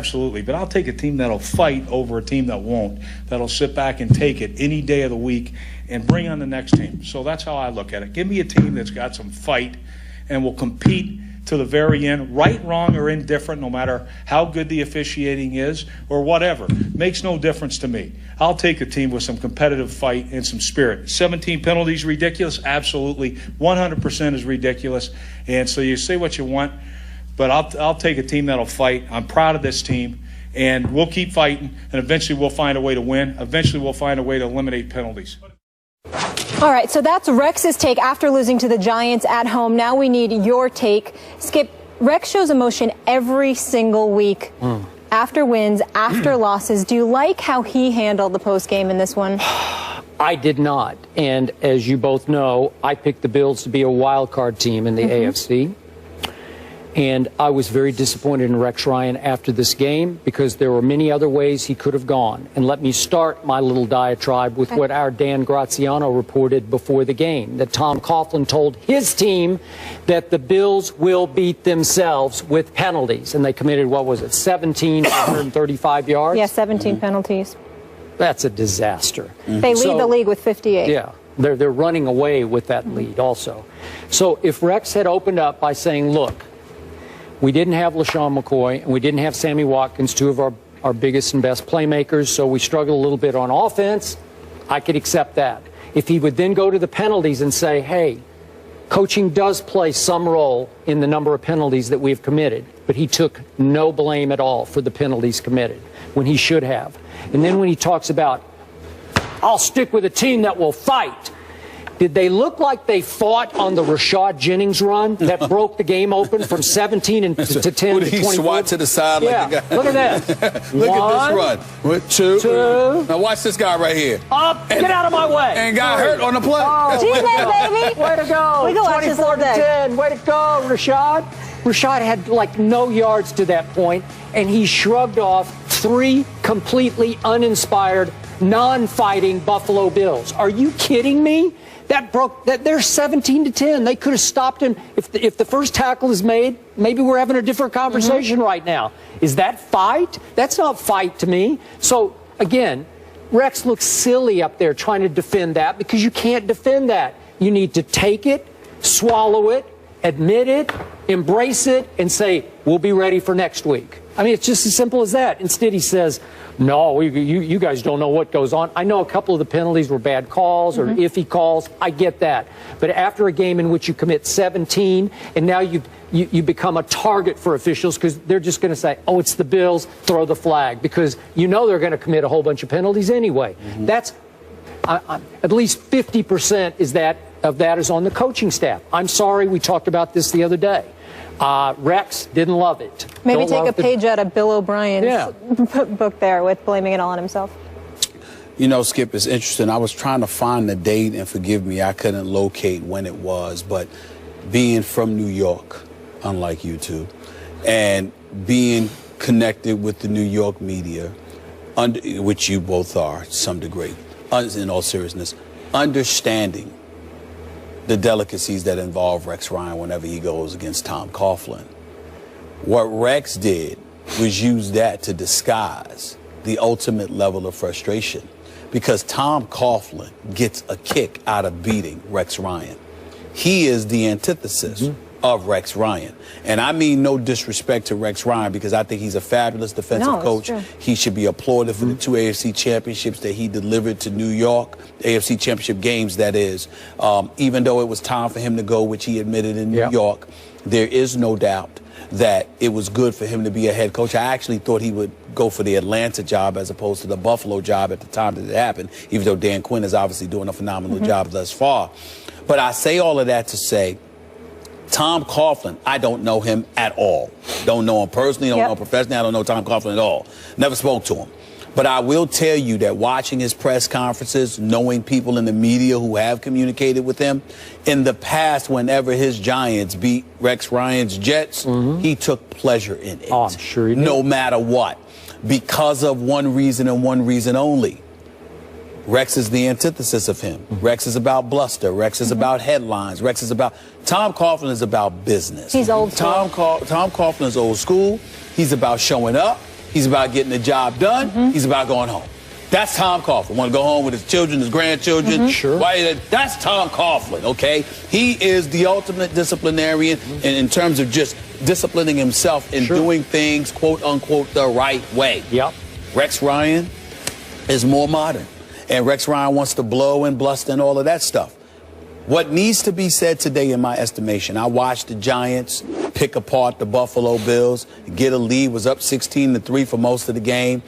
absolutely. But I'll take a team that'll fight over a team that won't, that'll sit back and take it any day of the week and bring on the next team. So that's how I look at it. Give me a team that's got some fight and will compete to the very end, right, wrong, or indifferent, no matter how good the officiating is or whatever. Makes no difference to me. I'll take a team with some competitive fight and some spirit. 17 penalties, ridiculous? Absolutely. 100% is ridiculous. And so you say what you want, but I'll take a team that'll fight. I'm proud of this team, and we'll keep fighting, and eventually we'll find a way to win. Eventually we'll find a way to eliminate penalties. All right, so that's Rex's take after losing to the Giants at home. Now we need your take. Skip, Rex shows emotion every single week, after wins, after losses. Do you like how he handled the postgame in this one? I did not. And as you both know, I picked the Bills to be a wild card team in the AFC. And I was very disappointed in Rex Ryan after this game because there were many other ways he could have gone. And let me start my little diatribe with what our Dan Graziano reported before the game, that Tom Coughlin told his team that the Bills will beat themselves with penalties. And they committed, what was it, 17 for 135 yards? Yeah, 17 penalties. That's a disaster. They lead the league with 58. Yeah, they're running away with that lead also. So if Rex had opened up by saying, look, we didn't have LaShawn McCoy, and we didn't have Sammy Watkins, two of our biggest and best playmakers, so we struggled a little bit on offense, I could accept that. If he would then go to the penalties and say, hey, coaching does play some role in the number of penalties that we've committed, but he took no blame at all for the penalties committed when he should have. And then when he talks about, I'll stick with a team that will fight. Did they look like they fought on the Rashad Jennings run that broke the game open from 17 to 10 to 24? He swat to the side like the guy. Look at that. Look at this run. Two. Now watch this guy right here. Up. Get out of my way. And got hurt on the play. Oh, baby. Way to go. We go watch this all day. 10. Way to go, Rashad. Rashad had like no yards to that point, and he shrugged off 3 completely uninspired, non-fighting Buffalo Bills. Are you kidding me? They're 17 to 10. They could have stopped him. If the first tackle is made, maybe we're having a different conversation right now. Is that fight? That's not fight to me. So again, Rex looks silly up there trying to defend that because you can't defend that. You need to take it, swallow it, admit it, embrace it, and say, we'll be ready for next week. I mean, it's just as simple as that. Instead, he says, no, you guys don't know what goes on. I know a couple of the penalties were bad calls or iffy calls. I get that. But after a game in which you commit 17 and now you become a target for officials because they're just going to say, oh, it's the Bills, throw the flag, because you know they're going to commit a whole bunch of penalties anyway. That's at least 50% of that is on the coaching staff. I'm sorry, we talked about this the other day. Rex didn't love it. Maybe take a page out of Bill O'Brien's book there with blaming it all on himself. You know, Skip, it's interesting. I was trying to find the date, and forgive me, I couldn't locate when it was. But being from New York, unlike you two, and being connected with the New York media, which you both are to some degree, in all seriousness, understanding the delicacies that involve Rex Ryan whenever he goes against Tom Coughlin. What Rex did was use that to disguise the ultimate level of frustration, because Tom Coughlin gets a kick out of beating Rex Ryan. He is the antithesis of Rex Ryan. And I mean no disrespect to Rex Ryan, because I think he's a fabulous defensive coach. He should be applauded for the 2 AFC championships that he delivered to New York, AFC championship games, that is. Even though it was time for him to go, which he admitted in New York, there is no doubt that it was good for him to be a head coach. I actually thought he would go for the Atlanta job as opposed to the Buffalo job at the time that it happened, even though Dan Quinn is obviously doing a phenomenal job thus far. But I say all of that to say, Tom Coughlin, I don't know him at all. Don't know him personally, don't know him professionally. I don't know Tom Coughlin at all. Never spoke to him. But I will tell you that watching his press conferences, knowing people in the media who have communicated with him, in the past, whenever his Giants beat Rex Ryan's Jets, he took pleasure in it. Oh, I'm sure he did. No matter what. Because of one reason and one reason only. Rex is the antithesis of him. Rex is about bluster. Rex is about headlines. Rex is about... Tom Coughlin is about business. He's old school. Tom Coughlin is old school. He's about showing up. He's about getting the job done. He's about going home. That's Tom Coughlin. Want to go home with his children, his grandchildren? Sure. That's Tom Coughlin, okay? He is the ultimate disciplinarian in terms of just disciplining himself and doing things, quote unquote, the right way. Yep. Rex Ryan is more modern. And Rex Ryan wants to blow and bluster and all of that stuff. What needs to be said today, in my estimation, I watched the Giants pick apart the Buffalo Bills, get a lead, was up 16-3 for most of the game.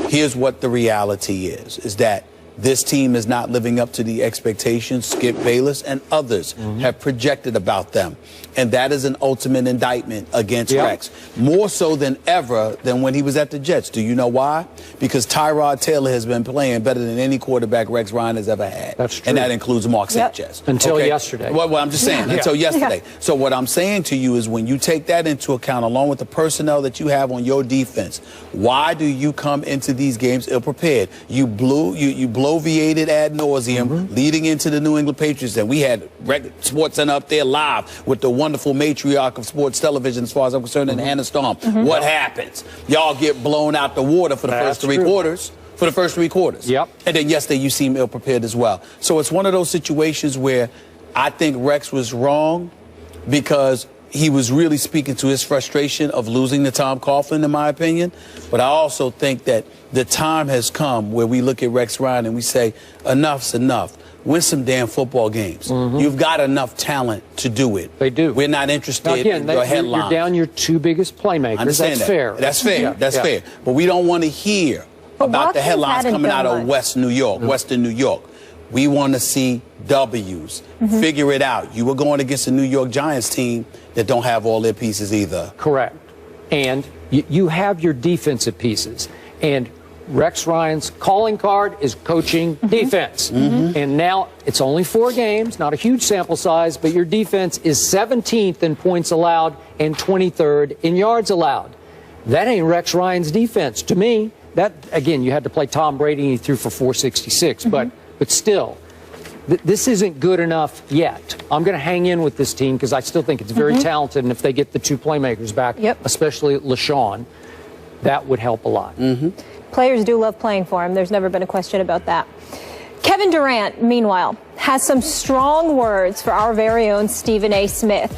Here's what the reality is that this team is not living up to the expectations Skip Bayless and others have projected about them. And that is an ultimate indictment against Rex. More so than ever than when he was at the Jets. Do you know why? Because Tyrod Taylor has been playing better than any quarterback Rex Ryan has ever had. That's true. And that includes Mark Sanchez. Until yesterday. Well, I'm just saying, until yesterday. So what I'm saying to you is when you take that into account, along with the personnel that you have on your defense, why do you come into these games ill-prepared? You bloviated ad nauseum leading into the New England Patriots, and we had Sports Center up there live with the wonderful matriarch of sports television, as far as I'm concerned, and Hannah Storm. What happens? Y'all get blown out the water for the first three quarters. For the first 3 quarters. Yep. And then yesterday you seem ill-prepared as well. So it's one of those situations where I think Rex was wrong because he was really speaking to his frustration of losing to Tom Coughlin, in my opinion. But I also think that the time has come where we look at Rex Ryan and we say, enough's enough. Win some damn football games. You've got enough talent to do it. They do. We're not interested in your headlines. You're down your 2 biggest playmakers. I understand That's that. fair. That's fair. That's fair. But we don't want to hear about the headlines coming out of Western New York. We want to see W's. Figure it out. You were going against a New York Giants team that don't have all their pieces either. Correct. And you have your defensive pieces. And Rex Ryan's calling card is coaching defense. And now it's only 4 games, not a huge sample size, but your defense is 17th in points allowed and 23rd in yards allowed. That ain't Rex Ryan's defense. To me, that, again, you had to play Tom Brady and he threw for 466. But still, this isn't good enough yet. I'm going to hang in with this team because I still think it's very talented. And if they get the 2 playmakers back, especially LaShawn, that would help a lot. Players do love playing for him. There's never been a question about that. Kevin Durant, meanwhile, has some strong words for our very own Stephen A. Smith.